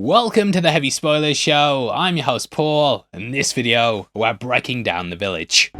Welcome to the Heavy Spoilers Show. I'm your host Paul. In this video, we're breaking down The Village.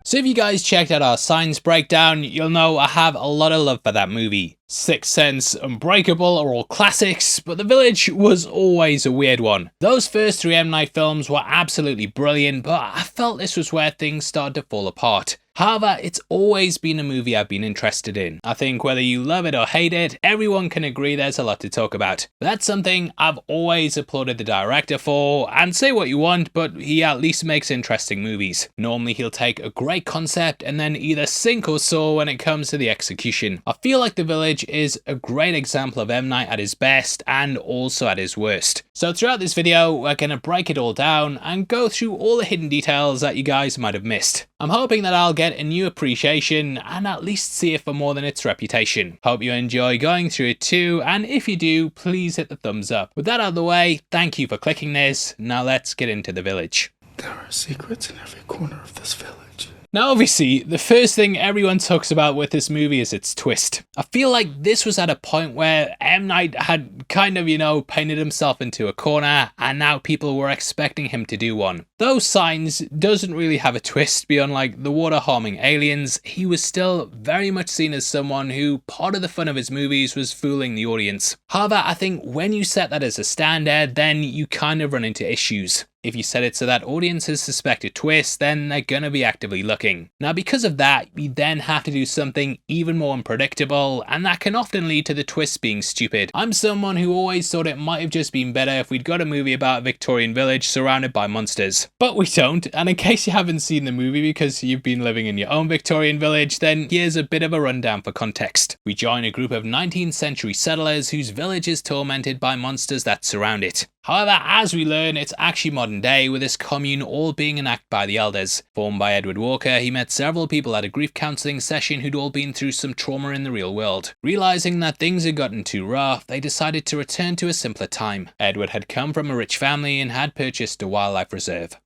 So if you guys checked out our science breakdown, you'll know I have a lot of love for that movie. Sixth Sense, Unbreakable are all classics, but The Village was always a weird one. Those first three M. Night films were absolutely brilliant, but I felt this was where things started to fall apart. However, it's always been a movie I've been interested in. I think whether you love it or hate it, everyone can agree there's a lot to talk about. That's something I've always applauded the director for, and say what you want, but he at least makes interesting movies. Normally he'll take a great concept and then either sink or soar when it comes to the execution. I feel like The Village is a great example of M. Night at his best and also at his worst. So throughout this video, we're going to break it all down and go through all the hidden details that you guys might have missed. I'm hoping that I'll get a new appreciation and at least see it for more than its reputation. Hope you enjoy going through it too, and if you do, please hit the thumbs up. With that out of the way, thank you for clicking this. Now let's get into The Village. There are secrets in every corner of this village. Now obviously, the first thing everyone talks about with this movie is its twist. I feel like this was at a point where M. Night had kind of, painted himself into a corner, and now people were expecting him to do one. Though Signs doesn't really have a twist beyond like the water-harming aliens, he was still very much seen as someone who part of the fun of his movies was fooling the audience. However, I think when you set that as a standard, then you kind of run into issues. If you set it so that audiences suspect a twist, then they're gonna be actively looking. Now because of that, you then have to do something even more unpredictable, and that can often lead to the twist being stupid. I'm someone who always thought it might have just been better if we'd got a movie about a Victorian village surrounded by monsters. But we don't, and in case you haven't seen the movie because you've been living in your own Victorian village, then here's a bit of a rundown for context. We join a group of 19th century settlers whose village is tormented by monsters that surround it. However, as we learn, it's actually modern day, with this commune all being enacted by the elders. Formed by Edward Walker, he met several people at a grief counselling session who'd all been through some trauma in the real world. Realising that things had gotten too rough, they decided to return to a simpler time. Edward had come from a rich family and had purchased a wildlife reserve.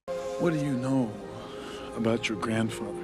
What do you know about your grandfather?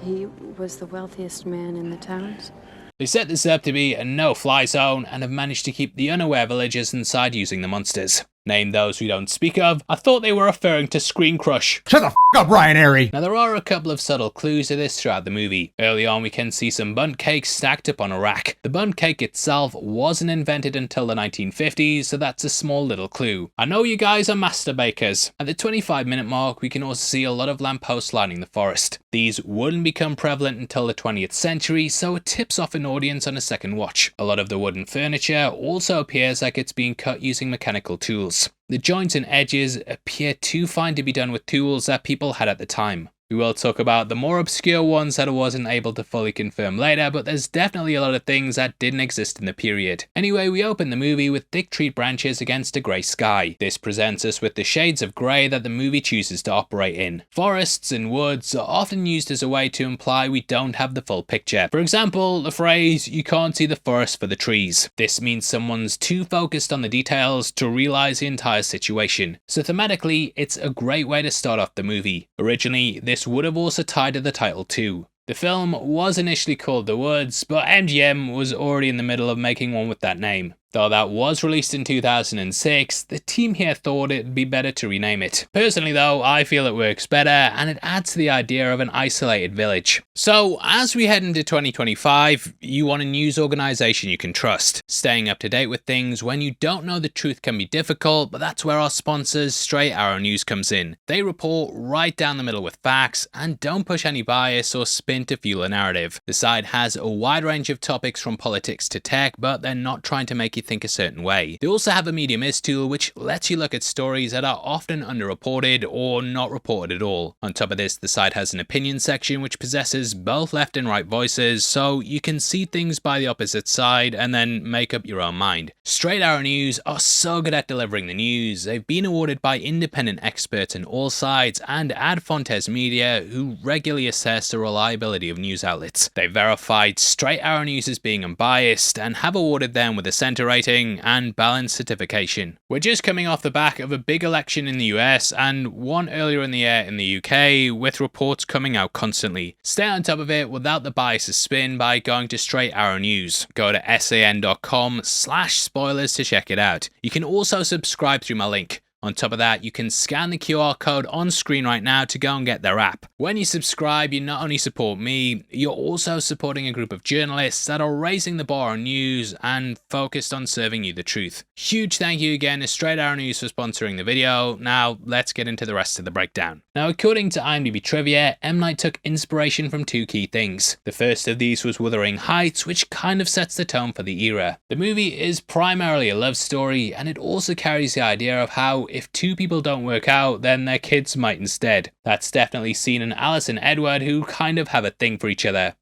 He was the wealthiest man in the towns. They set this up to be a no-fly zone and have managed to keep the unaware villagers inside using the monsters. Name those we don't speak of. I thought they were referring to Screen Crush. Shut the f*** up, Ryan Airy! Now there are a couple of subtle clues to this throughout the movie. Early on we can see some bundt cakes stacked up on a rack. The bundt cake itself wasn't invented until the 1950s, so that's a small little clue. I know you guys are master bakers. At the 25-minute mark we can also see a lot of lampposts lining the forest. These wouldn't become prevalent until the 20th century, so it tips off an audience on a second watch. A lot of the wooden furniture also appears like it's being cut using mechanical tools. The joints and edges appear too fine to be done with tools that people had at the time. We will talk about the more obscure ones that I wasn't able to fully confirm later, but there's definitely a lot of things that didn't exist in the period. Anyway, we open the movie with thick tree branches against a grey sky. This presents us with the shades of grey that the movie chooses to operate in. Forests and woods are often used as a way to imply we don't have the full picture. For example, the phrase, "you can't see the forest for the trees." This means someone's too focused on the details to realise the entire situation. So thematically, it's a great way to start off the movie. Originally, this would have also tied to the title too. The film was initially called The Woods, but MGM was already in the middle of making one with that name. Though that was released in 2006, the team here thought it'd be better to rename it. Personally though, I feel it works better and it adds to the idea of an isolated village. So as we head into 2025, you want a news organisation you can trust. Staying up to date with things when you don't know the truth can be difficult, but that's where our sponsors Straight Arrow News comes in. They report right down the middle with facts and don't push any bias or spin to fuel a narrative. The site has a wide range of topics from politics to tech, but they're not trying to make you think a certain way. They also have a Media Miss tool which lets you look at stories that are often underreported or not reported at all. On top of this, the site has an opinion section which possesses both left and right voices, so you can see things by the opposite side and then make up your own mind. Straight Arrow News are so good at delivering the news. They've been awarded by independent experts on all sides and Ad Fontes Media, who regularly assess the reliability of news outlets. They've verified Straight Arrow News as being unbiased and have awarded them with a Centre rating, and balanced certification. We're just coming off the back of a big election in the US and one earlier in the year in the UK, with reports coming out constantly. Stay on top of it without the bias of spin by going to Straight Arrow News. Go to san.com/spoilers to check it out. You can also subscribe through my link. On top of that, you can scan the QR code on screen right now to go and get their app. When you subscribe, you not only support me, you're also supporting a group of journalists that are raising the bar on news and focused on serving you the truth. Huge thank you again to Straight Arrow News for sponsoring the video. Now, let's get into the rest of the breakdown. Now, according to IMDb trivia, M. Night took inspiration from two key things. The first of these was Wuthering Heights, which kind of sets the tone for the era. The movie is primarily a love story, and it also carries the idea of how if two people don't work out, then their kids might instead. That's definitely seen in Alice and Edward, who kind of have a thing for each other.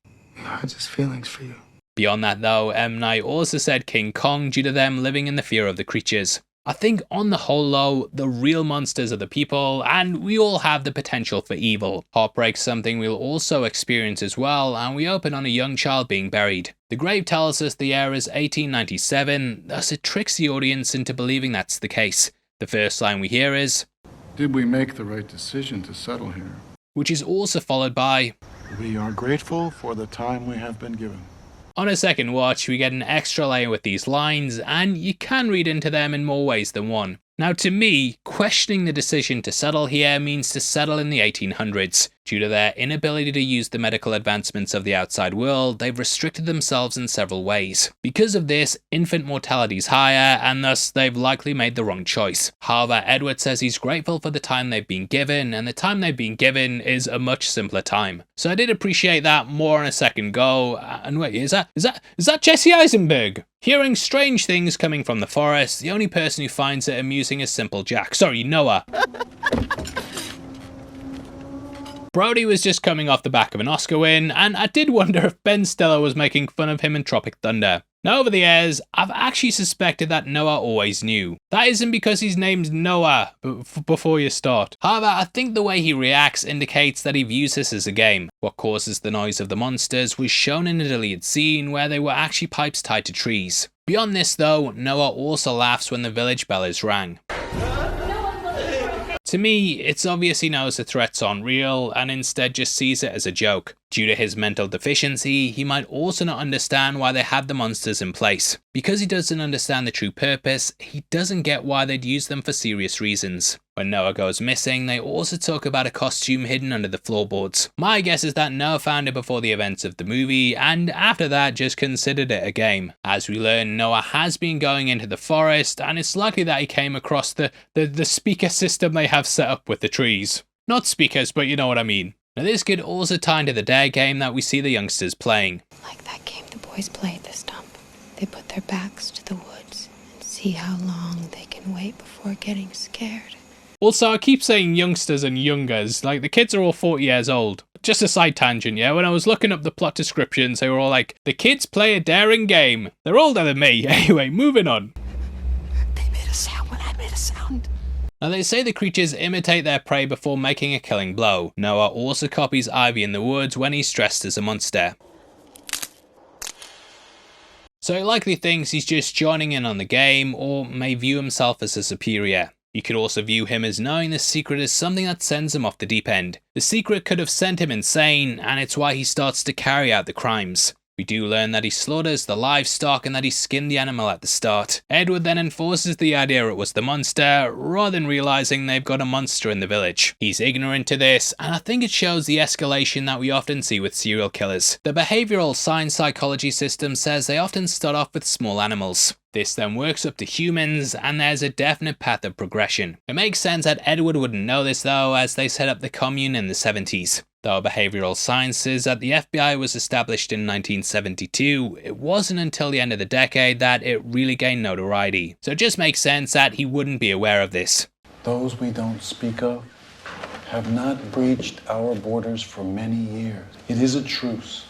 I just feelings for you. Beyond that though, M. Night also said King Kong due to them living in the fear of the creatures. I think on the whole though, the real monsters are the people, and we all have the potential for evil. Heartbreak's something we'll also experience as well, and we open on a young child being buried. The grave tells us the year is 1897, thus it tricks the audience into believing that's the case. The first line we hear is, Did we make the right decision to settle here? which is also followed by, We are grateful for the time we have been given. On a second watch, we get an extra layer with these lines, and you can read into them in more ways than one. Now to me, questioning the decision to settle here means to settle in the 1800s. Due to their inability to use the medical advancements of the outside world, they've restricted themselves in several ways. Because of this, infant mortality is higher, and thus they've likely made the wrong choice. However, Edward says he's grateful for the time they've been given, and the time they've been given is a much simpler time. So I did appreciate that more on a second go. And wait, is that Jesse Eisenberg? Hearing strange things coming from the forest, the only person who finds it amusing is Simple Jack. Sorry, Noah. Brody was just coming off the back of an Oscar win, and I did wonder if Ben Stiller was making fun of him in Tropic Thunder. Now over the years, I've actually suspected that Noah always knew. That isn't because his name's Noah, before you start. However, I think the way he reacts indicates that he views this as a game. What causes the noise of the monsters was shown in a deleted scene where they were actually pipes tied to trees. Beyond this though, Noah also laughs when the village bell is rang. To me, it's obvious he knows the threats aren't real and instead just sees it as a joke. Due to his mental deficiency, he might also not understand why they had the monsters in place. Because he doesn't understand the true purpose, he doesn't get why they'd use them for serious reasons. When Noah goes missing, they also talk about a costume hidden under the floorboards. My guess is that Noah found it before the events of the movie, and after that just considered it a game. As we learn, Noah has been going into the forest, and it's likely that he came across the speaker system they have set up with the trees. Not speakers, but you know what I mean. Now this could also tie into the dare game that we see the youngsters playing. Like that game the boys play at the stump. They put their backs to the woods and see how long they can wait before getting scared. Also, I keep saying youngsters and youngers, like the kids are all 40 years old. Just a side tangent, yeah? When I was looking up the plot descriptions, they were all like, the kids play a daring game. They're older than me. Anyway, moving on. They made a sound when I made a sound. Now they say the creatures imitate their prey before making a killing blow. Noah also copies Ivy in the woods when he's dressed as a monster. So he likely thinks he's just joining in on the game, or may view himself as a superior. You could also view him as knowing the secret is something that sends him off the deep end. The secret could have sent him insane, and it's why he starts to carry out the crimes. We do learn that he slaughters the livestock and that he skinned the animal at the start. Edward then enforces the idea it was the monster, rather than realizing they've got a monster in the village. He's ignorant to this, and I think it shows the escalation that we often see with serial killers. The behavioral science psychology system says they often start off with small animals. This then works up to humans, and there's a definite path of progression. It makes sense that Edward wouldn't know this though, as they set up the commune in the 70s. Though behavioral sciences at the FBI was established in 1972, it wasn't until the end of the decade that it really gained notoriety. So it just makes sense that he wouldn't be aware of this. Those we don't speak of have not breached our borders for many years. It is a truce.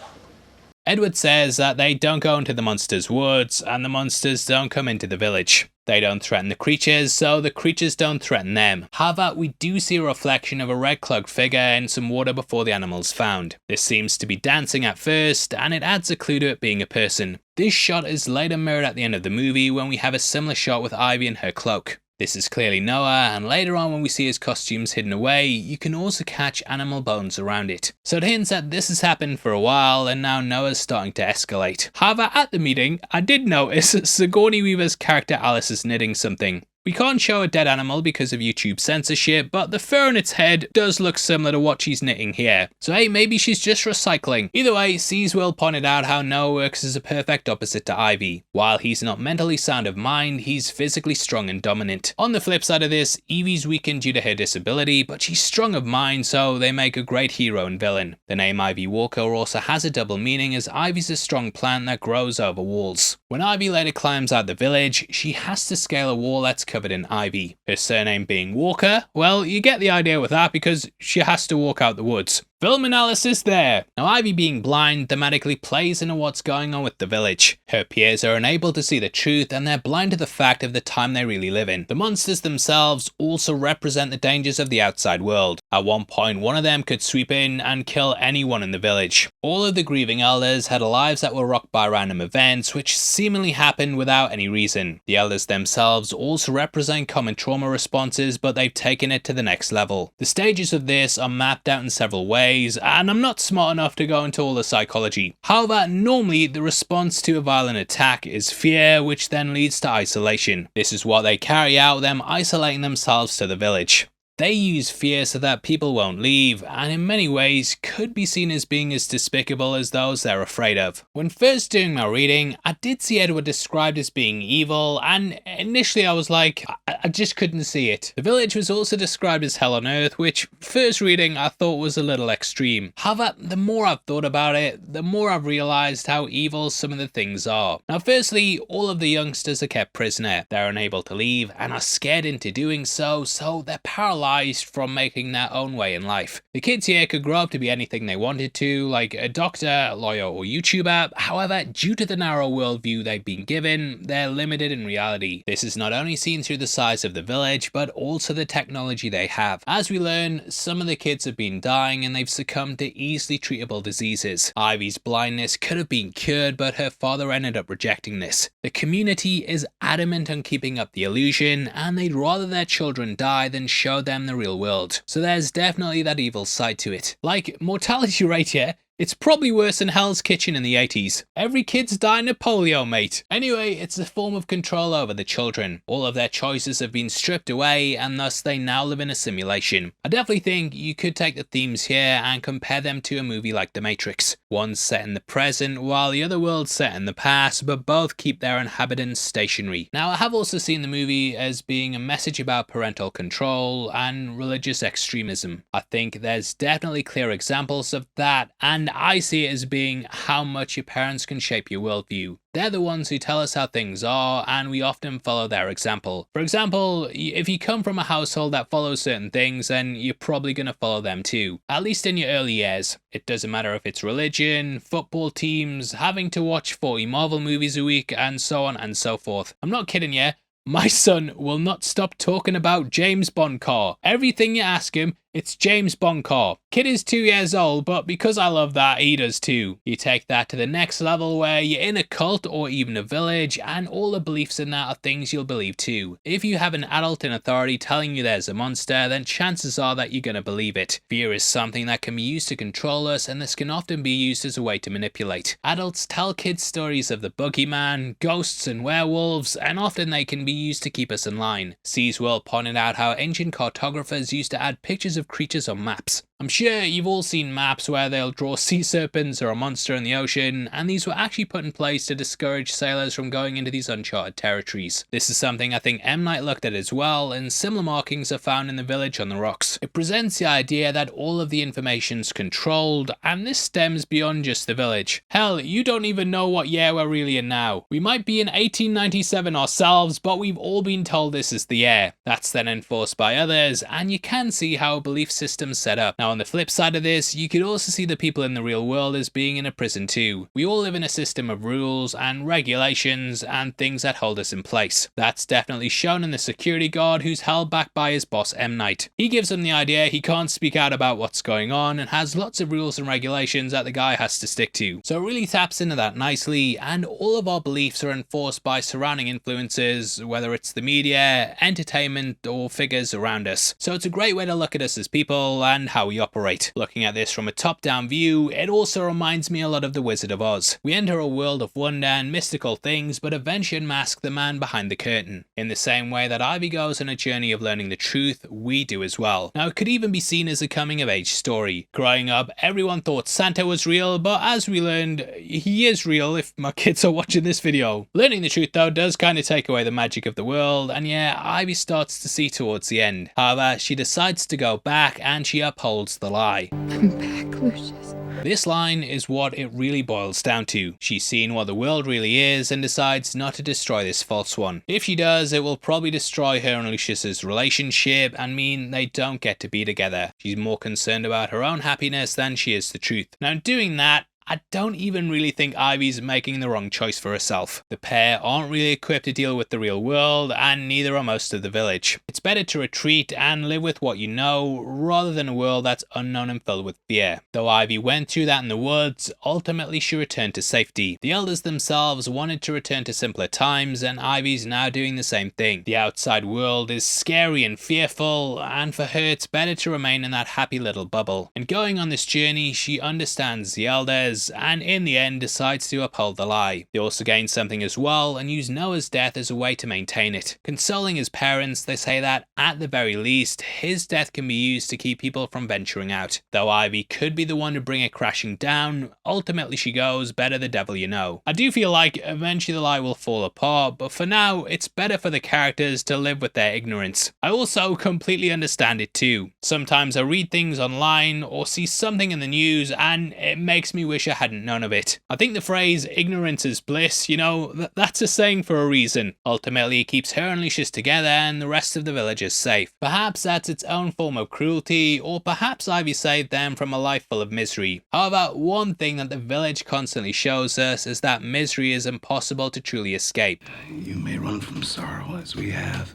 Edward says that they don't go into the monsters' woods, and the monsters don't come into the village. They don't threaten the creatures, so the creatures don't threaten them. However, we do see a reflection of a red cloaked figure in some water before the animal's found. This seems to be dancing at first, and it adds a clue to it being a person. This shot is later mirrored at the end of the movie when we have a similar shot with Ivy and her cloak. This is clearly Noah, and later on when we see his costumes hidden away, you can also catch animal bones around it. So it hints that this has happened for a while, and now Noah's starting to escalate. However, at the meeting, I did notice Sigourney Weaver's character Alice is knitting something. We can't show a dead animal because of YouTube censorship, but the fur on its head does look similar to what she's knitting here. So hey, maybe she's just recycling. Either way, Will pointed out how Noah works as a perfect opposite to Ivy. While he's not mentally sound of mind, he's physically strong and dominant. On the flip side of this, Evie's weakened due to her disability, but she's strong of mind, so they make a great hero and villain. The name Ivy Walker also has a double meaning, as Ivy's a strong plant that grows over walls. When Ivy later climbs out the village, she has to scale a wall that's covered in ivy. Her surname being Walker, well, you get the idea with that because she has to walk out the woods. Film analysis there. Now, Ivy being blind thematically plays into what's going on with the village. Her peers are unable to see the truth, and they're blind to the fact of the time they really live in. The monsters themselves also represent the dangers of the outside world. At one point, one of them could sweep in and kill anyone in the village. All of the grieving elders had lives that were rocked by random events, which seemingly happened without any reason. The elders themselves also represent common trauma responses, but they've taken it to the next level. The stages of this are mapped out in several ways, and I'm not smart enough to go into all the psychology. However, normally the response to a violent attack is fear, which then leads to isolation. This is what they carry out, them isolating themselves to the village. They use fear so that people won't leave, and in many ways could be seen as being as despicable as those they're afraid of. When first doing my reading, I did see Edward described as being evil, and initially I was like, I just couldn't see it. The village was also described as hell on earth, which first reading I thought was a little extreme. However, the more I've thought about it, the more I've realised how evil some of the things are. Now firstly, all of the youngsters are kept prisoner. They're unable to leave and are scared into doing so they're paralysed from making their own way in life. The kids here could grow up to be anything they wanted to, like a doctor, a lawyer, or YouTuber. However, due to the narrow worldview they've been given, they're limited in reality. This is not only seen through the size of the village, but also the technology they have. As we learn, some of the kids have been dying and they've succumbed to easily treatable diseases. Ivy's blindness could have been cured, but her father ended up rejecting this. The community is adamant on keeping up the illusion, and they'd rather their children die than show them the real world. So there's definitely that evil side to it. Like, mortality rate here, it's probably worse than Hell's Kitchen in the 80s. Every kid's dying of polio, mate. Anyway, it's a form of control over the children. All of their choices have been stripped away, and thus they now live in a simulation. I definitely think you could take the themes here and compare them to a movie like The Matrix. One's set in the present, while the other world's set in the past, but both keep their inhabitants stationary. Now, I have also seen the movie as being a message about parental control and religious extremism. I think there's definitely clear examples of that, and I see it as being how much your parents can shape your worldview. They're the ones who tell us how things are, and we often follow their example. For example, if you come from a household that follows certain things, then you're probably going to follow them too, at least in your early years. It doesn't matter if it's religion, football teams, having to watch 40 Marvel movies a week, and so on and so forth. I'm not kidding you. My son will not stop talking about James Bond car. Everything you ask him, it's James Bond car. Kid is 2 years old, but because I love that, he does too. You take that to the next level where you're in a cult or even a village, and all the beliefs in that are things you'll believe too. If you have an adult in authority telling you there's a monster, then chances are that you're gonna believe it. Fear is something that can be used to control us, and this can often be used as a way to manipulate. Adults tell kids stories of the boogeyman, ghosts and werewolves, and often they can be used to keep us in line. Will pointed out how ancient cartographers used to add pictures of creatures on maps. I'm sure you've all seen maps where they'll draw sea serpents or a monster in the ocean, and these were actually put in place to discourage sailors from going into these uncharted territories. This is something I think M. Night looked at as well, and similar markings are found in the village on the rocks. It presents the idea that all of the information's controlled, and this stems beyond just the village. Hell, you don't even know what year we're really in now. We might be in 1897 ourselves, but we've all been told this is the year. That's then enforced by others, and you can see how a belief system's set up. Now, Now on the flip side of this, you could also see the people in the real world as being in a prison too. We all live in a system of rules and regulations and things that hold us in place. That's definitely shown in the security guard who's held back by his boss M. Night. He gives him the idea he can't speak out about what's going on and has lots of rules and regulations that the guy has to stick to. So it really taps into that nicely, and all of our beliefs are enforced by surrounding influences, whether it's the media, entertainment, or figures around us. So it's a great way to look at us as people and how we operate. Looking at this from a top-down view, it also reminds me a lot of The Wizard of Oz. We enter a world of wonder and mystical things, but eventually unmask the man behind the curtain. In the same way that Ivy goes on a journey of learning the truth, we do as well. Now it could even be seen as a coming-of-age story. Growing up, everyone thought Santa was real, but as we learned, he is real if my kids are watching this video. Learning the truth though does kind of take away the magic of the world, and yeah, Ivy starts to see towards the end. However, she decides to go back and she upholds the lie. I'm back, Lucius. This line is what it really boils down to. She's seen what the world really is and decides not to destroy this false one. If she does, it will probably destroy her and Lucius's relationship and mean they don't get to be together. She's more concerned about her own happiness than she is the truth. Now in doing that, I don't even really think Ivy's making the wrong choice for herself. The pair aren't really equipped to deal with the real world, and neither are most of the village. It's better to retreat and live with what you know, rather than a world that's unknown and filled with fear. Though Ivy went through that in the woods, ultimately she returned to safety. The elders themselves wanted to return to simpler times, and Ivy's now doing the same thing. The outside world is scary and fearful, and for her it's better to remain in that happy little bubble. And going on this journey, she understands the elders, and in the end decides to uphold the lie. They also gain something as well and use Noah's death as a way to maintain it. Consoling his parents, they say that at the very least, his death can be used to keep people from venturing out. Though Ivy could be the one to bring it crashing down, ultimately she goes, better the devil you know. I do feel like eventually the lie will fall apart, but for now it's better for the characters to live with their ignorance. I also completely understand it too. Sometimes I read things online or see something in the news and it makes me wish I hadn't known of it. I think the phrase ignorance is bliss, you know, that's a saying for a reason. Ultimately it keeps her and Lucius together and the rest of the villagers safe. Perhaps that's its own form of cruelty, or perhaps Ivy saved them from a life full of misery. However, one thing that the village constantly shows us is that misery is impossible to truly escape. You may run from sorrow as we have.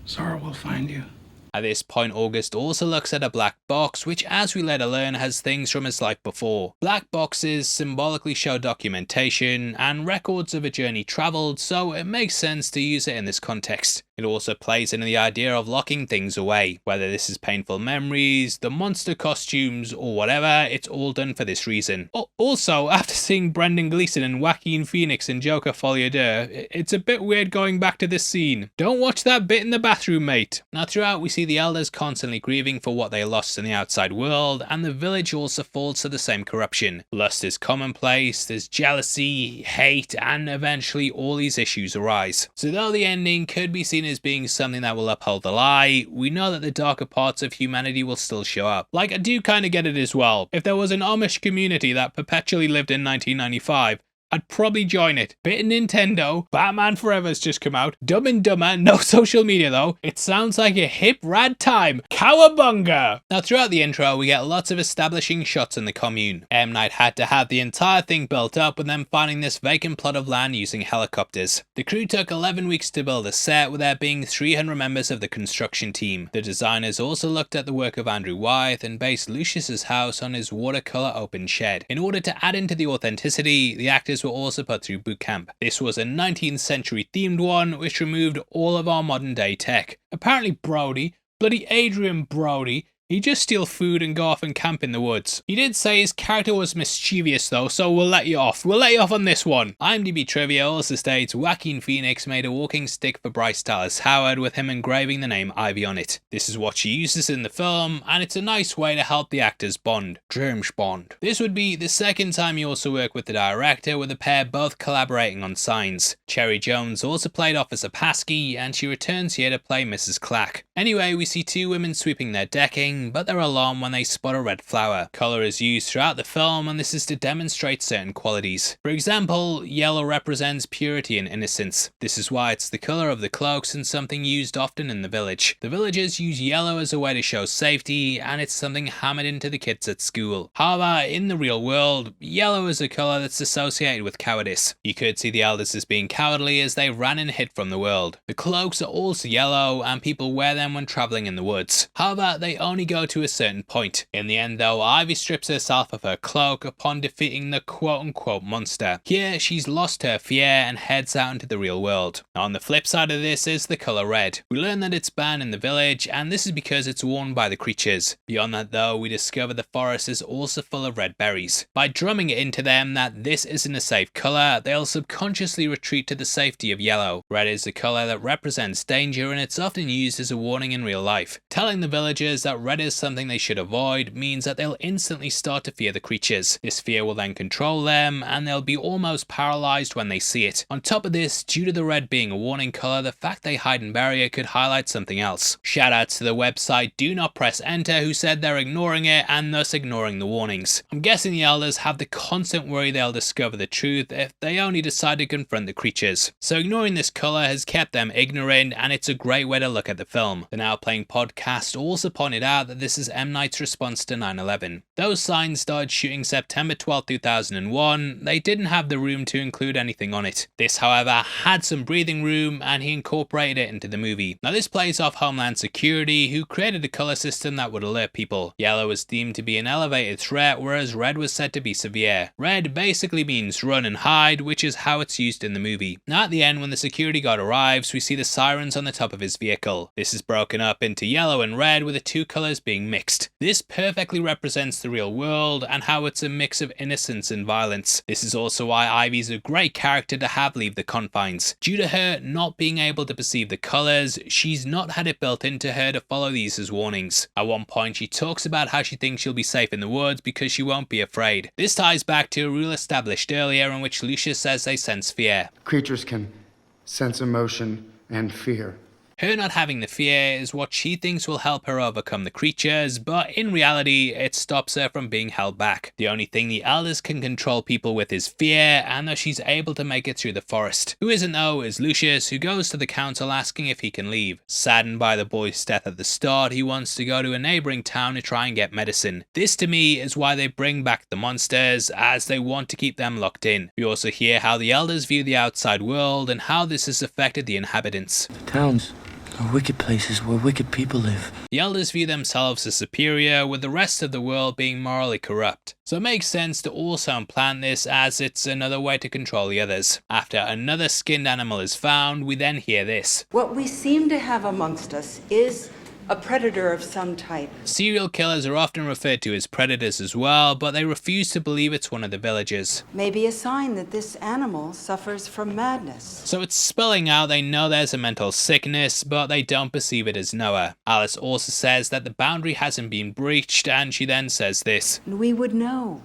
Sorrow will find you. At this point, August also looks at a black box, which as we later learn has things from his life before. Black boxes symbolically show documentation and records of a journey travelled, so it makes sense to use it in this context. It also plays into the idea of locking things away. Whether this is painful memories, the monster costumes, or whatever, it's all done for this reason. Also, after seeing Brendan Gleeson and Joaquin Phoenix in Joker Folie d'Or, it's a bit weird going back to this scene. Don't watch that bit in the bathroom, mate. Now throughout we see the elders constantly grieving for what they lost in the outside world, and the village also falls to the same corruption. Lust is commonplace, there's jealousy, hate, and eventually all these issues arise. So though the ending could be seen as being something that will uphold the lie, we know that the darker parts of humanity will still show up. Like, I do kind of get it as well. If there was an Amish community that perpetually lived in 1995, I'd probably join it. Bit of Nintendo, Batman Forever's just come out, Dumb and Dumber, no social media though. It sounds like a hip rad time. Cowabunga! Now throughout the intro we get lots of establishing shots in the commune. M. Night had to have the entire thing built up with them finding this vacant plot of land using helicopters. The crew took 11 weeks to build a set, with there being 300 members of the construction team. The designers also looked at the work of Andrew Wyeth and based Lucius's house on his watercolor open shed. In order to add into the authenticity, the actors were also put through boot camp. This was a 19th century themed one which removed all of our modern day tech. Apparently Brody, bloody Adrien Brody, he'd just steal food and go off and camp in the woods. He did say his character was mischievous though, so we'll let you off. We'll let you off on this one. IMDb trivia also states Joaquin Phoenix made a walking stick for Bryce Dallas Howard with him engraving the name Ivy on it. This is what she uses in the film, and it's a nice way to help the actors bond. James Bond. This would be the second time you also work with the director, with the pair both collaborating on signs. Cherry Jones also played Officer Paskey, and she returns here to play Mrs. Clack. Anyway, we see two women sweeping their decking, anything but their alarm when they spot a red flower. Color is used throughout the film, and this is to demonstrate certain qualities. For example, yellow represents purity and innocence. This is why it's the color of the cloaks and something used often in the village. The villagers use yellow as a way to show safety, and it's something hammered into the kids at school. However, in the real world, yellow is a color that's associated with cowardice. You could see the elders as being cowardly as they ran and hid from the world. The cloaks are also yellow, and people wear them when traveling in the woods. However, they only go to a certain point. In the end though, Ivy strips herself of her cloak upon defeating the quote-unquote monster. Here, she's lost her fear and heads out into the real world. Now, on the flip side of this is the color red. We learn that it's banned in the village, and this is because it's worn by the creatures. Beyond that though, we discover the forest is also full of red berries. By drumming it into them that this isn't a safe color, they'll subconsciously retreat to the safety of yellow. Red is a color that represents danger, and it's often used as a warning in real life. Telling the villagers that red is something they should avoid means that they'll instantly start to fear the creatures. This fear will then control them, and they'll be almost paralyzed when they see it. On top of this, due to the red being a warning color, the fact they hide in barrier could highlight something else. Shoutouts to the website Do Not Press Enter, who said they're ignoring it and thus ignoring the warnings. I'm guessing the elders have the constant worry they'll discover the truth if they only decide to confront the creatures. So ignoring this color has kept them ignorant, and it's a great way to look at the film. The Now Playing podcast also pointed out that this is M. Night's response to 9/11. Those signs started shooting September 12, 2001. They didn't have the room to include anything on it. This, however, had some breathing room, and he incorporated it into the movie. Now this plays off Homeland Security, who created a color system that would alert people. Yellow was deemed to be an elevated threat, whereas red was said to be severe. Red basically means run and hide, which is how it's used in the movie. Now at the end, when the security guard arrives, we see the sirens on the top of his vehicle. This is broken up into yellow and red, with the two colors being mixed. This perfectly represents the real world and how it's a mix of innocence and violence. This is also why Ivy's a great character to have leave the confines. Due to her not being able to perceive the colors, she's not had it built into her to follow these as warnings. At one point, she talks about how she thinks she'll be safe in the woods because she won't be afraid. This ties back to a rule established earlier in which Lucius says they sense fear. Creatures can sense emotion and fear. Her not having the fear is what she thinks will help her overcome the creatures, but in reality, it stops her from being held back. The only thing the elders can control people with is fear, and that she's able to make it through the forest. Who isn't though is Lucius, who goes to the council asking if he can leave. Saddened by the boy's death at the start, he wants to go to a neighboring town to try and get medicine. This to me is why they bring back the monsters, as they want to keep them locked in. We also hear how the elders view the outside world and how this has affected the inhabitants. The towns are wicked places where wicked people live. The elders view themselves as superior, with the rest of the world being morally corrupt. So it makes sense to also implant this, as it's another way to control the others. After another skinned animal is found, we then hear this. What we seem to have amongst us is a predator of some type. Serial killers are often referred to as predators as well, but they refuse to believe it's one of the villagers. Maybe a sign that this animal suffers from madness. So it's spelling out they know there's a mental sickness, but they don't perceive it as Noah. Alice also says that the boundary hasn't been breached, and she then says this. We would know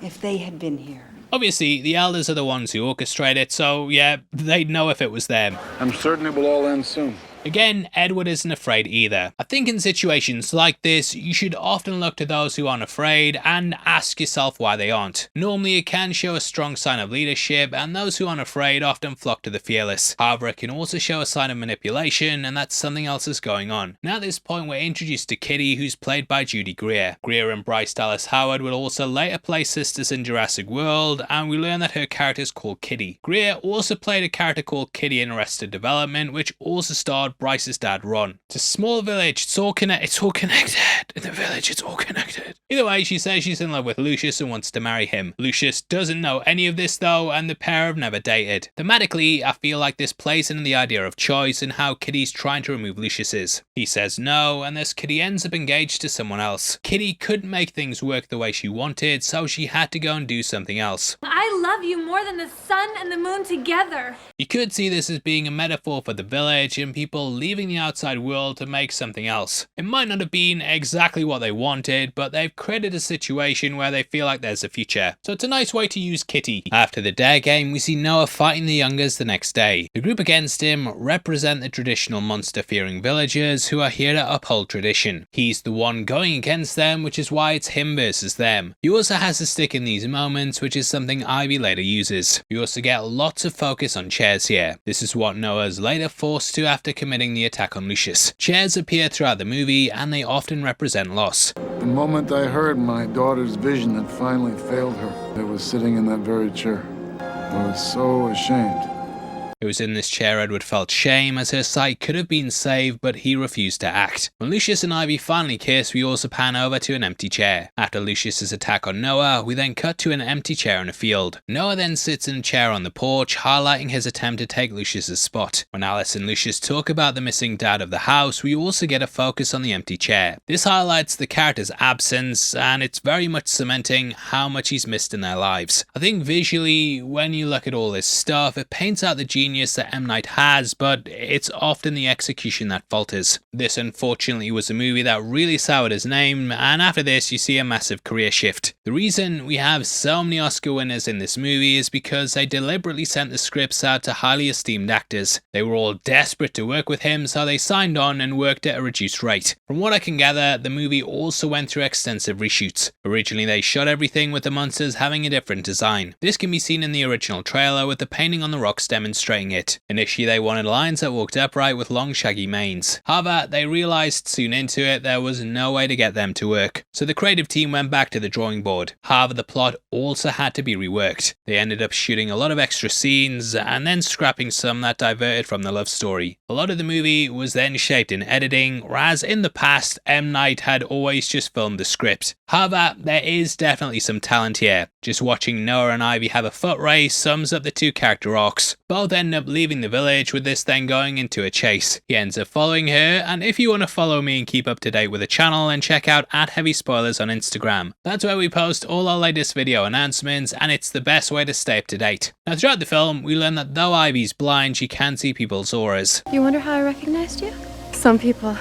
if they had been here. Obviously, the elders are the ones who orchestrate it, so yeah, they'd know if it was them. I'm certain it will all end soon. Again, Edward isn't afraid either. I think in situations like this, you should often look to those who aren't afraid and ask yourself why they aren't. Normally it can show a strong sign of leadership, and those who aren't afraid often flock to the fearless. However, it can also show a sign of manipulation, and that something else is going on. Now at this point, we're introduced to Kitty, who's played by Judy Greer. Greer and Bryce Dallas Howard will also later play sisters in Jurassic World, and we learn that her character is called Kitty. Greer also played a character called Kitty in Arrested Development, which also starred Bryce's dad, Ron. It's a small village, it's all connected. In the village, it's all connected. Either way, she says she's in love with Lucius and wants to marry him. Lucius doesn't know any of this though, and the pair have never dated. Thematically, I feel like this plays into the idea of choice and how Kitty's trying to remove Lucius's. He says no, and thus Kitty ends up engaged to someone else. Kitty couldn't make things work the way she wanted, so she had to go and do something else. I love you more than the sun and the moon together. You could see this as being a metaphor for the village and people leaving the outside world to make something else. It might not have been exactly what they wanted, but they've created a situation where they feel like there's a future. So it's a nice way to use Kitty. After the dare game, we see Noah fighting the youngers the next day. The group against him represent the traditional monster-fearing villagers who are here to uphold tradition. He's the one going against them, which is why it's him versus them. He also has a stick in these moments, which is something Ivy later uses. We also get lots of focus on chairs here. This is what Noah's later forced to after committing the attack on Lucius. Chairs appear throughout the movie and they often represent loss. The moment I heard my daughter's vision had finally failed her, I was sitting in that very chair. I was so ashamed. It was in this chair Edward felt shame, as her sight could have been saved, but he refused to act. When Lucius and Ivy finally kiss, we also pan over to an empty chair. After Lucius's attack on Noah, we then cut to an empty chair in a field. Noah then sits in a chair on the porch, highlighting his attempt to take Lucius's spot. When Alice and Lucius talk about the missing dad of the house, we also get a focus on the empty chair. This highlights the character's absence, and it's very much cementing how much he's missed in their lives. I think visually, when you look at all this stuff, it paints out the genius that M. Night has, but it's often the execution that falters. This unfortunately was a movie that really soured his name, and after this you see a massive career shift. The reason we have so many Oscar winners in this movie is because they deliberately sent the scripts out to highly esteemed actors. They were all desperate to work with him, so they signed on and worked at a reduced rate. From what I can gather, the movie also went through extensive reshoots. Originally they shot everything with the monsters having a different design. This can be seen in the original trailer with the painting on the rocks demonstrating it. Initially they wanted lions that walked upright with long shaggy manes. However, they realised soon into it there was no way to get them to work. So the creative team went back to the drawing board. However, the plot also had to be reworked. They ended up shooting a lot of extra scenes and then scrapping some that diverted from the love story. A lot of the movie was then shaped in editing, whereas in the past M. Night had always just filmed the script. However, there is definitely some talent here. Just watching Noah and Ivy have a foot race sums up the two character arcs. Both end up leaving the village, with this then going into a chase. He ends up following her, and if you want to follow me and keep up to date with the channel, then check out @HeavySpoilers on Instagram. That's where we post all our latest video announcements, and it's the best way to stay up to date. Now throughout the film, we learn that though Ivy's blind, she can see people's auras. You wonder how I recognized you? Some people,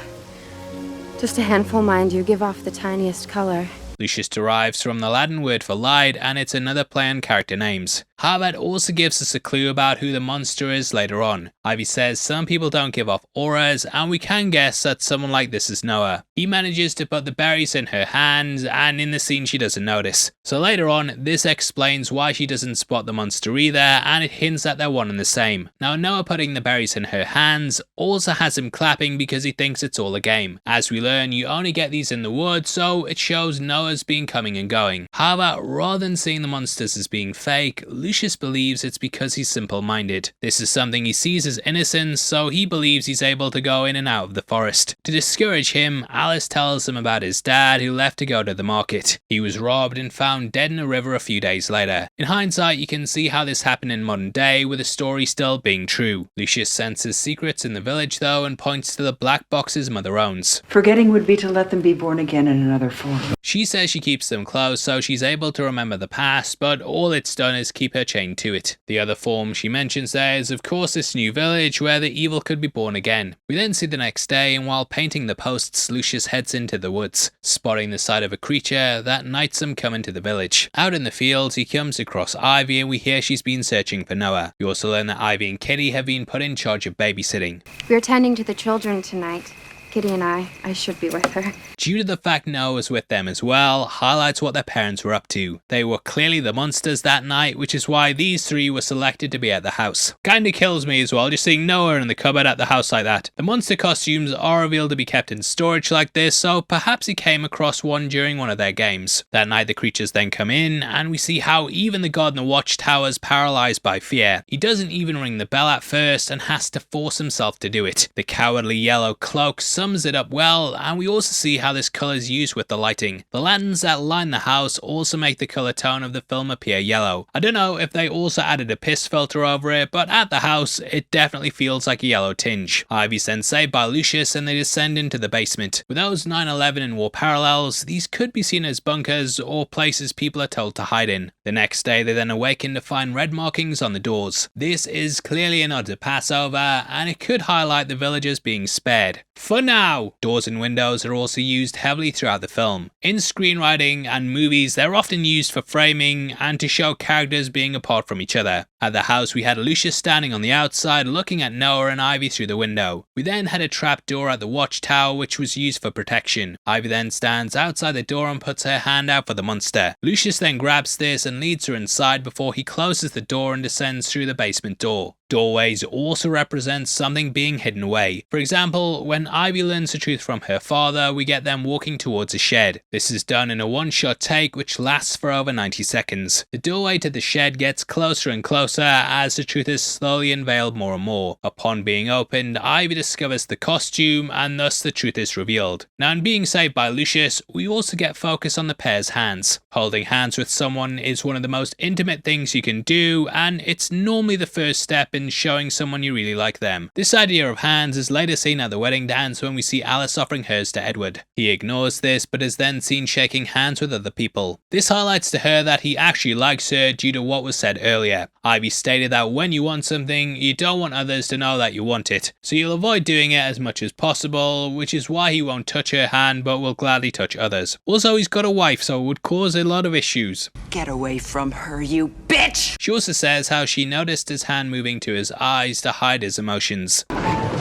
just a handful mind you, give off the tiniest color. Lucius derives from the Latin word for light, and it's another play on character names. However, it also gives us a clue about who the monster is later on. Ivy says some people don't give off auras, and we can guess that someone like this is Noah. He manages to put the berries in her hands, and in the scene she doesn't notice. So later on, this explains why she doesn't spot the monster either, and it hints that they're one and the same. Now Noah putting the berries in her hands also has him clapping because he thinks it's all a game. As we learn, you only get these in the woods, so it shows Noah's been coming and going. However, rather than seeing the monsters as being fake, Lucius believes it's because he's simple-minded. This is something he sees as innocence, so he believes he's able to go in and out of the forest. To discourage him, Alice tells him about his dad who left to go to the market. He was robbed and found dead in a river a few days later. In hindsight, you can see how this happened in modern day, with the story still being true. Lucius senses secrets in the village though, and points to the black box his mother owns. Forgetting would be to let them be born again in another form. She says she keeps them close so she's able to remember the past, but all it's done is keep her chained to it. The other form she mentions there is of course this new village where the evil could be born again. We then see the next day, and while painting the posts, Lucius heads into the woods, spotting the sight of a creature that nights him come into the village. Out in the fields, he comes across Ivy, and we hear she's been searching for Noah. We also learn that Ivy and Kitty have been put in charge of babysitting. We're tending to the children tonight. Kitty and I should be with her. Due to the fact Noah was with them as well, highlights what their parents were up to. They were clearly the monsters that night, which is why these three were selected to be at the house. Kinda kills me as well, just seeing Noah in the cupboard at the house like that. The monster costumes are revealed to be kept in storage like this, so perhaps he came across one during one of their games. That night the creatures then come in, and we see how even the god in the watchtower is paralysed by fear. He doesn't even ring the bell at first, and has to force himself to do it. The cowardly yellow cloak sums it up well, and we also see how this colour is used with the lighting. The lanterns that line the house also make the colour tone of the film appear yellow. I don't know if they also added a piss filter over it, but at the house it definitely feels like a yellow tinge. Ivy's then saved by Lucius, and they descend into the basement. With those 9/11 and war parallels, these could be seen as bunkers or places people are told to hide in. The next day they then awaken to find red markings on the doors. This is clearly a nod to Passover, and it could highlight the villagers being spared. Fun now! Doors and windows are also used heavily throughout the film. In screenwriting and movies, they're often used for framing and to show characters being apart from each other. At the house, we had Lucius standing on the outside looking at Noah and Ivy through the window. We then had a trap door at the watchtower which was used for protection. Ivy then stands outside the door and puts her hand out for the monster. Lucius then grabs this and leads her inside before he closes the door and descends through the basement door. Doorways also represent something being hidden away. For example, when Ivy learns the truth from her father, we get them walking towards a shed. This is done in a one-shot take which lasts for over 90 seconds. The doorway to the shed gets closer and closer as the truth is slowly unveiled more and more. Upon being opened, Ivy discovers the costume and thus the truth is revealed. Now, in being saved by Lucius, we also get focus on the pair's hands. Holding hands with someone is one of the most intimate things you can do, and it's normally the first step in showing someone you really like them. This idea of hands is later seen at the wedding dance when we see Alice offering hers to Edward. He ignores this but is then seen shaking hands with other people. This highlights to her that he actually likes her due to what was said earlier. Ivy stated that when you want something, you don't want others to know that you want it, so you'll avoid doing it as much as possible, which is why he won't touch her hand but will gladly touch others. Also, he's got a wife, so it would cause a lot of issues. Get away from her, you bitch! She also says how she noticed his hand moving to his eyes to hide his emotions.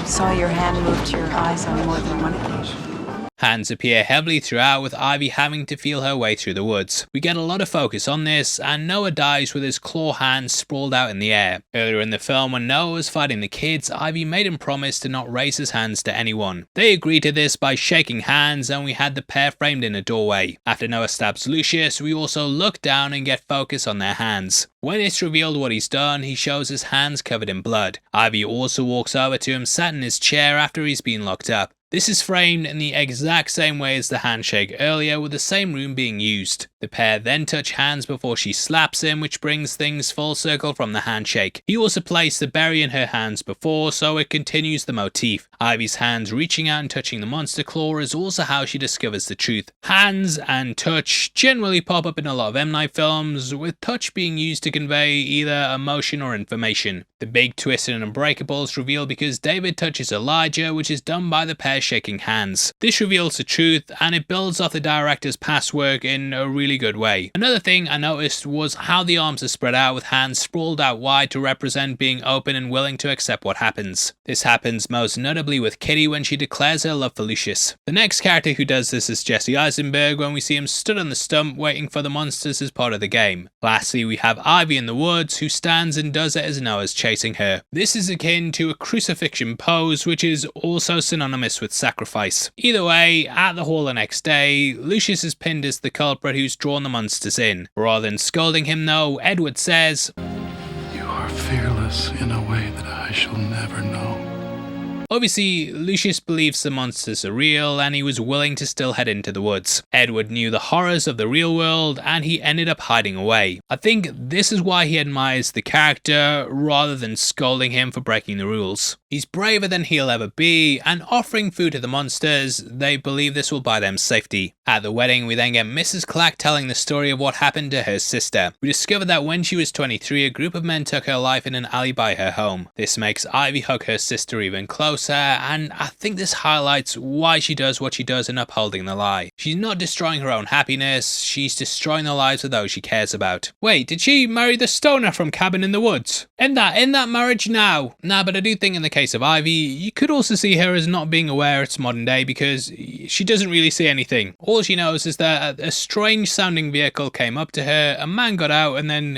Saw your hand move to your eyes on more than one occasion. Hands appear heavily throughout, with Ivy having to feel her way through the woods. We get a lot of focus on this, and Noah dies with his claw hands sprawled out in the air. Earlier in the film, when Noah was fighting the kids, Ivy made him promise to not raise his hands to anyone. They agreed to this by shaking hands, and we had the pair framed in a doorway. After Noah stabs Lucius, we also look down and get focus on their hands. When it's revealed what he's done, he shows his hands covered in blood. Ivy also walks over to him sat in his chair after he's been locked up. This is framed in the exact same way as the handshake earlier, with the same room being used. The pair then touch hands before she slaps him, which brings things full circle from the handshake. He also placed the berry in her hands before, so it continues the motif. Ivy's hands reaching out and touching the monster claw is also how she discovers the truth. Hands and touch generally pop up in a lot of M. Night films, with touch being used to convey either emotion or information. The big twist in Unbreakable is revealed because David touches Elijah, which is done by the pair shaking hands. This reveals the truth, and it builds off the director's past work in a really good way. Another thing I noticed was how the arms are spread out with hands sprawled out wide to represent being open and willing to accept what happens. This happens most notably with Kitty when she declares her love for Lucius. The next character who does this is Jesse Eisenberg when we see him stood on the stump waiting for the monsters as part of the game. Lastly, we have Ivy in the woods who stands and does it as Noah's chasing her. This is akin to a crucifixion pose, which is also synonymous with sacrifice. Either way, at the hall the next day, Lucius is pinned as the culprit who's drawn the monsters in. Rather than scolding him though, Edward says, "You are fearless in a way that I shall never know." Obviously, Lucius believes the monsters are real and he was willing to still head into the woods. Edward knew the horrors of the real world and he ended up hiding away. I think this is why he admires the character rather than scolding him for breaking the rules. He's braver than he'll ever be, and offering food to the monsters, they believe this will buy them safety. At the wedding, we then get Mrs. Clack telling the story of what happened to her sister. We discover that when she was 23, a group of men took her life in an alley by her home. This makes Ivy hug her sister even closer, and I think this highlights why she does what she does in upholding the lie. She's not destroying her own happiness, she's destroying the lives of those she cares about. Wait, did she marry the stoner from Cabin in the Woods? End that marriage now! Nah, but I do think in the case of Ivy, you could also see her as not being aware it's modern day because she doesn't really see anything. All she knows is that a strange sounding vehicle came up to her, a man got out, and then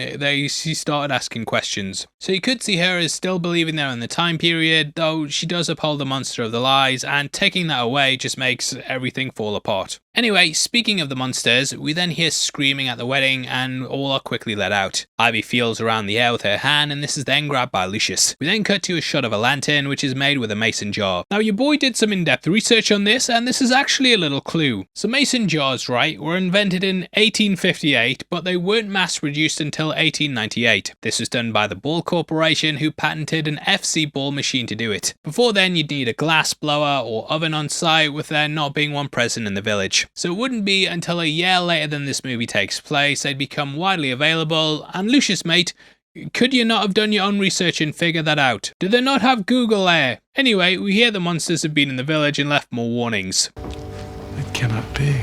she started asking questions. So you could see her as still believing they're in the time period, though she does uphold the monster of the lies, and taking that away just makes everything fall apart. Anyway, speaking of the monsters, we then hear screaming at the wedding and all are quickly let out. Ivy feels around the air with her hand and this is then grabbed by Lucius. We then cut to a shot of a lantern which is made with a mason jar. Now your boy did some in-depth research on this and this is actually a little clue. So mason jars, right, were invented in 1858 but they weren't mass produced until 1898. This was done by the Ball Corporation who patented an FC ball machine to do it. Before then you'd need a glass blower or oven on site with there not being one present in the village. So it wouldn't be until a year later than this movie takes place they'd become widely available, and Lucius, mate, Could you not have done your own research and figured that out? Do they not have Google there? Anyway, we hear the monsters have been in the village and left more warnings. It cannot be.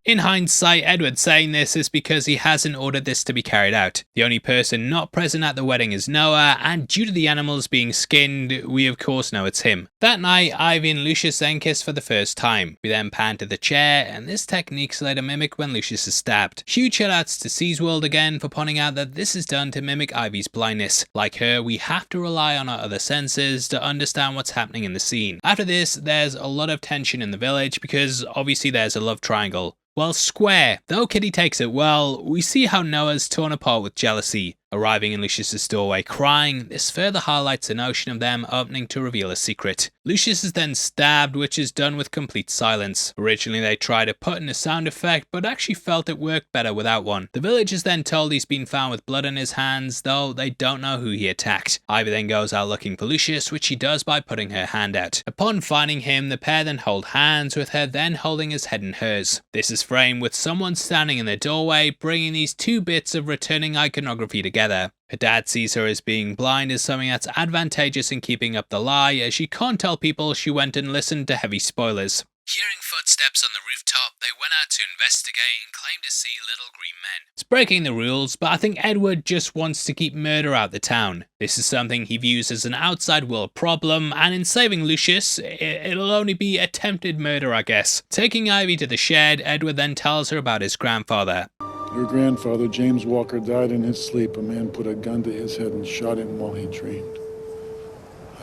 In hindsight, Edward saying this is because he hasn't ordered this to be carried out. The only person not present at the wedding is Noah, and due to the animals being skinned, we of course know it's him. That night, Ivy and Lucius then kiss for the first time. We then pan to the chair, and this technique's later mimicked when Lucius is stabbed. Huge shoutouts to Seaworld again for pointing out that this is done to mimic Ivy's blindness. Like her, we have to rely on our other senses to understand what's happening in the scene. After this, there's a lot of tension in the village because obviously there's a love triangle. Well, square. Though Kitty takes it well, we see how Noah's torn apart with jealousy. Arriving in Lucius's doorway crying, this further highlights the notion of them opening to reveal a secret. Lucius is then stabbed, which is done with complete silence. Originally they tried to put in a sound effect, but actually felt it worked better without one. The village is then told he's been found with blood on his hands, though they don't know who he attacked. Ivy then goes out looking for Lucius, which she does by putting her hand out. Upon finding him, the pair then hold hands, with her then holding his head in hers. This is framed with someone standing in the doorway, bringing these two bits of returning iconography together. Her dad sees her as being blind as something that's advantageous in keeping up the lie, as she can't tell people she went and listened to heavy spoilers. Hearing footsteps on the rooftop, they went out to investigate and claimed to see little green men. It's breaking the rules, but I think Edward just wants to keep murder out the town. This is something he views as an outside world problem, and in saving Lucius, it'll only be attempted murder, I guess. Taking Ivy to the shed, Edward then tells her about his grandfather. Your grandfather, James Walker, died in his sleep. A man put a gun to his head and shot him while he dreamed.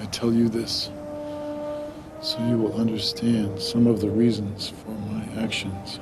I tell you this so you will understand some of the reasons for my actions.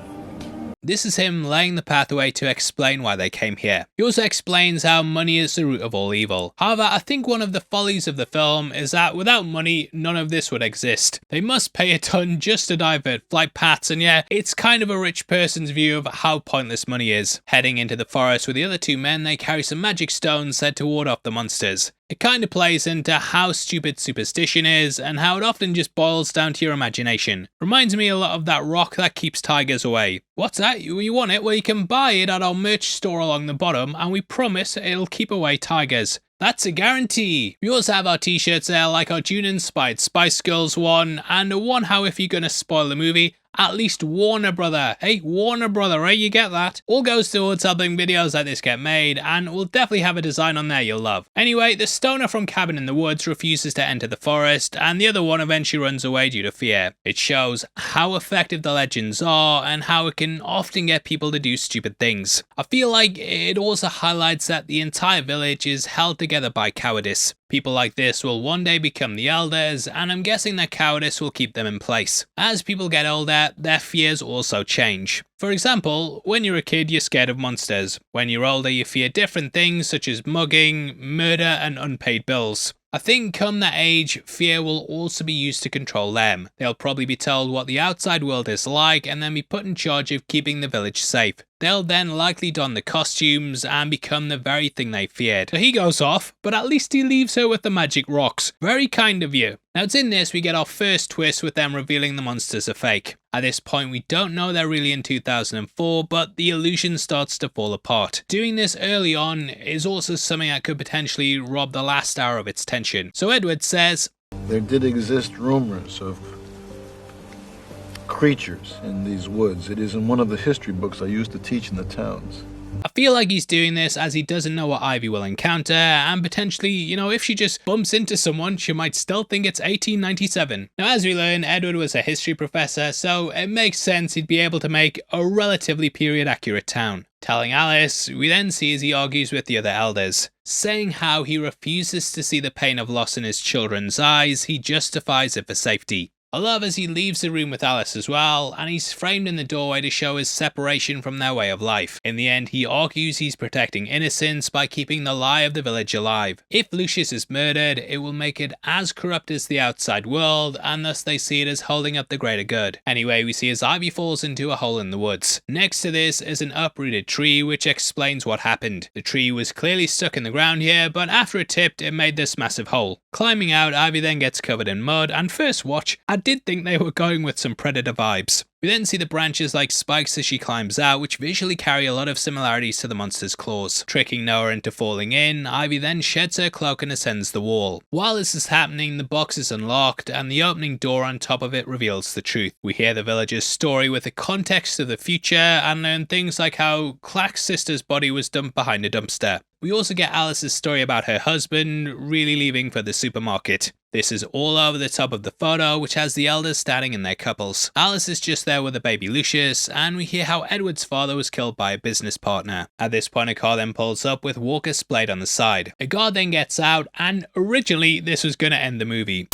This is him laying the pathway to explain why they came here. He also explains how money is the root of all evil. However, I think one of the follies of the film is that without money, none of this would exist. They must pay a ton just to divert flight paths, and yeah, it's kind of a rich person's view of how pointless money is. Heading into the forest with the other two men, they carry some magic stones said to ward off the monsters. It kind of plays into how stupid superstition is and how it often just boils down to your imagination. Reminds me a lot of that rock that keeps tigers away. What's that? You want it? Well, you can buy it at our merch store along the bottom, and we promise it'll keep away tigers. That's a guarantee. We also have our t-shirts there, like our June-inspired Spice Girls one, and one how if you're gonna spoil the movie, at least Warner Brother. Hey, Warner Brother, you get that? All goes towards helping videos like this get made, and we'll definitely have a design on there you'll love. Anyway, the stoner from Cabin in the Woods refuses to enter the forest, and the other one eventually runs away due to fear. It shows how effective the legends are, and how it can often get people to do stupid things. I feel like it also highlights that the entire village is held together by cowardice. People like this will one day become the elders, and I'm guessing that cowardice will keep them in place. As people get older, their fears also change. For example, when you're a kid, you're scared of monsters. When you're older, you fear different things such as mugging, murder, and unpaid bills. I think come that age, fear will also be used to control them. They'll probably be told what the outside world is like and then be put in charge of keeping the village safe. They'll then likely don the costumes and become the very thing they feared. So he goes off, but at least he leaves her with the magic rocks. Very kind of you. Now it's in this we get our first twist with them revealing the monsters are fake. At this point we don't know they're really in 2004, but the illusion starts to fall apart. Doing this early on is also something that could potentially rob the last hour of its tension. So Edward says, there did exist rumors of creatures in these woods. It is in one of the history books I used to teach in the towns. I feel like he's doing this as he doesn't know what Ivy will encounter, and potentially, if she just bumps into someone, she might still think it's 1897. Now, as we learn, Edward was a history professor, so it makes sense he'd be able to make a relatively period-accurate town. Telling Alice, we then see as he argues with the other elders, saying how he refuses to see the pain of loss in his children's eyes, he justifies it for safety. I love as he leaves the room with Alice as well, and he's framed in the doorway to show his separation from their way of life. In the end, he argues he's protecting innocence by keeping the lie of the village alive. If Lucius is murdered, it will make it as corrupt as the outside world, and thus they see it as holding up the greater good. Anyway, we see as Ivy falls into a hole in the woods. Next to this is an uprooted tree, which explains what happened. The tree was clearly stuck in the ground here, but after it tipped, it made this massive hole. Climbing out, Ivy then gets covered in mud, and first watch, I did think they were going with some Predator vibes. We then see the branches like spikes as she climbs out, which visually carry a lot of similarities to the monster's claws. Tricking Noah into falling in, Ivy then sheds her cloak and ascends the wall. While this is happening, the box is unlocked and the opening door on top of it reveals the truth. We hear the villagers' story with the context of the future and learn things like how Clack's sister's body was dumped behind a dumpster. We also get Alice's story about her husband really leaving for the supermarket. This is all over the top of the photo, which has the elders standing in their couples. Alice is just there with a baby Lucius, and we hear how Edward's father was killed by a business partner. At this point, a car then pulls up with Walker splayed on the side. A guard then gets out, and originally this was going to end the movie.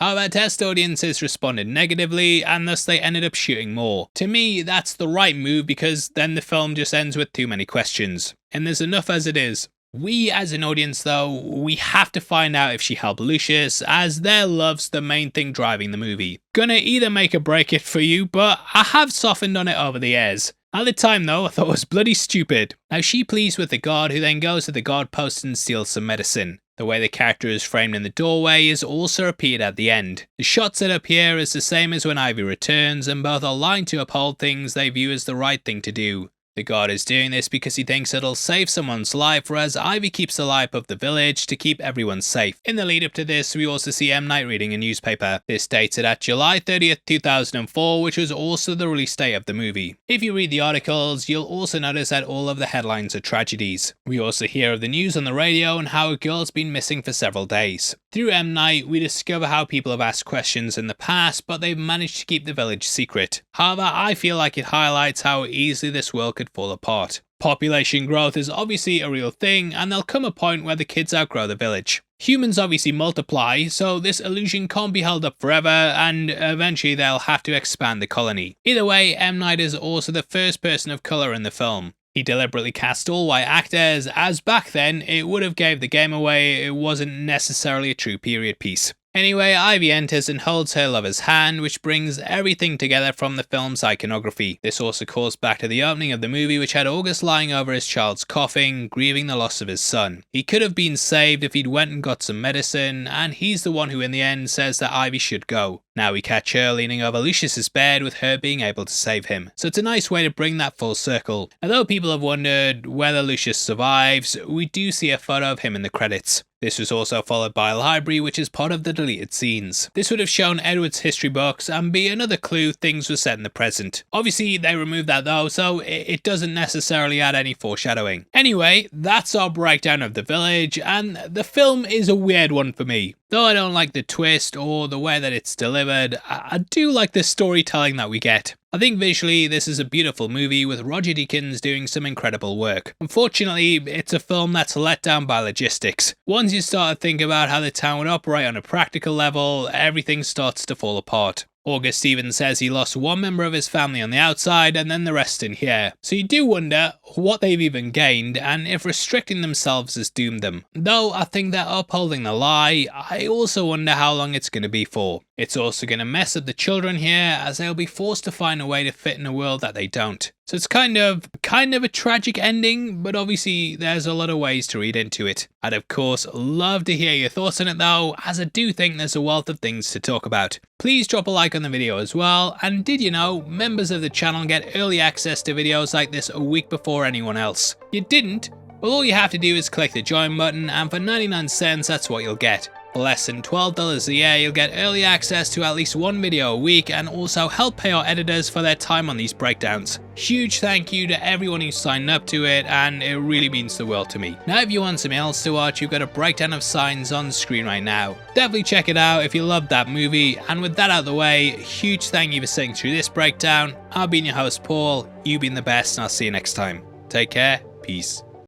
However, test audiences responded negatively and thus they ended up shooting more. To me, that's the right move because then the film just ends with too many questions. And there's enough as it is. We as an audience though, we have to find out if she helped Lucius, as their love's the main thing driving the movie. Gonna either make or break it for you, but I have softened on it over the years. At the time though, I thought it was bloody stupid. Now she pleads with the guard, who then goes to the guard post and steals some medicine. The way the character is framed in the doorway is also repeated at the end. The shot set up here is the same as when Ivy returns, and both are aligned to uphold things they view as the right thing to do. The guard is doing this because he thinks it'll save someone's life, whereas Ivy keeps the life of the village to keep everyone safe. In the lead up to this, we also see M. Night reading a newspaper. This dated at July 30th, 2004, which was also the release date of the movie. If you read the articles, you'll also notice that all of the headlines are tragedies. We also hear of the news on the radio and how a girl's been missing for several days. Through M. Night, we discover how people have asked questions in the past, but they've managed to keep the village secret. However, I feel like it highlights how easily this world could fall apart. Population growth is obviously a real thing, and there'll come a point where the kids outgrow the village. Humans obviously multiply, so this illusion can't be held up forever, and eventually they'll have to expand the colony. Either way, M. Night is also the first person of colour in the film. He deliberately cast all white actors, as back then it would have gave the game away it wasn't necessarily a true period piece. Anyway, Ivy enters and holds her lover's hand, which brings everything together from the film's iconography. This also calls back to the opening of the movie, which had August lying over his child's coffin, grieving the loss of his son. He could have been saved if he'd went and got some medicine, and he's the one who in the end says that Ivy should go. Now we catch her leaning over Lucius's bed, with her being able to save him. So it's a nice way to bring that full circle. Although people have wondered whether Lucius survives, we do see a photo of him in the credits. This was also followed by a library, which is part of the deleted scenes. This would have shown Edward's history books and be another clue things were set in the present. Obviously they removed that though, so it doesn't necessarily add any foreshadowing. Anyway, that's our breakdown of the village, and the film is a weird one for me. Though I don't like the twist or the way that it's delivered, I do like the storytelling that we get. I think visually this is a beautiful movie with Roger Deakins doing some incredible work. Unfortunately, it's a film that's let down by logistics. Once you start to think about how the town would operate on a practical level, everything starts to fall apart. August even says he lost one member of his family on the outside and then the rest in here. So you do wonder what they've even gained and if restricting themselves has doomed them. Though I think they're upholding the lie, I also wonder how long it's going to be for. It's also going to mess up the children here, as they'll be forced to find a way to fit in a world that they don't. So it's kind of a tragic ending, but obviously there's a lot of ways to read into it. I'd of course love to hear your thoughts on it though, as I do think there's a wealth of things to talk about. Please drop a like on the video as well, and did you know members of the channel get early access to videos like this a week before anyone else? You didn't? Well, all you have to do is click the join button, and for 99 cents that's what you'll get. For less than $12 a year, you'll get early access to at least one video a week and also help pay our editors for their time on these breakdowns. Huge thank you to everyone who signed up to it, and it really means the world to me. Now if you want something else to watch, you've got a breakdown of Signs on screen right now. Definitely check it out if you loved that movie, and with that out of the way, huge thank you for sitting through this breakdown. I've been your host Paul, you've been the best, and I'll see you next time. Take care, peace.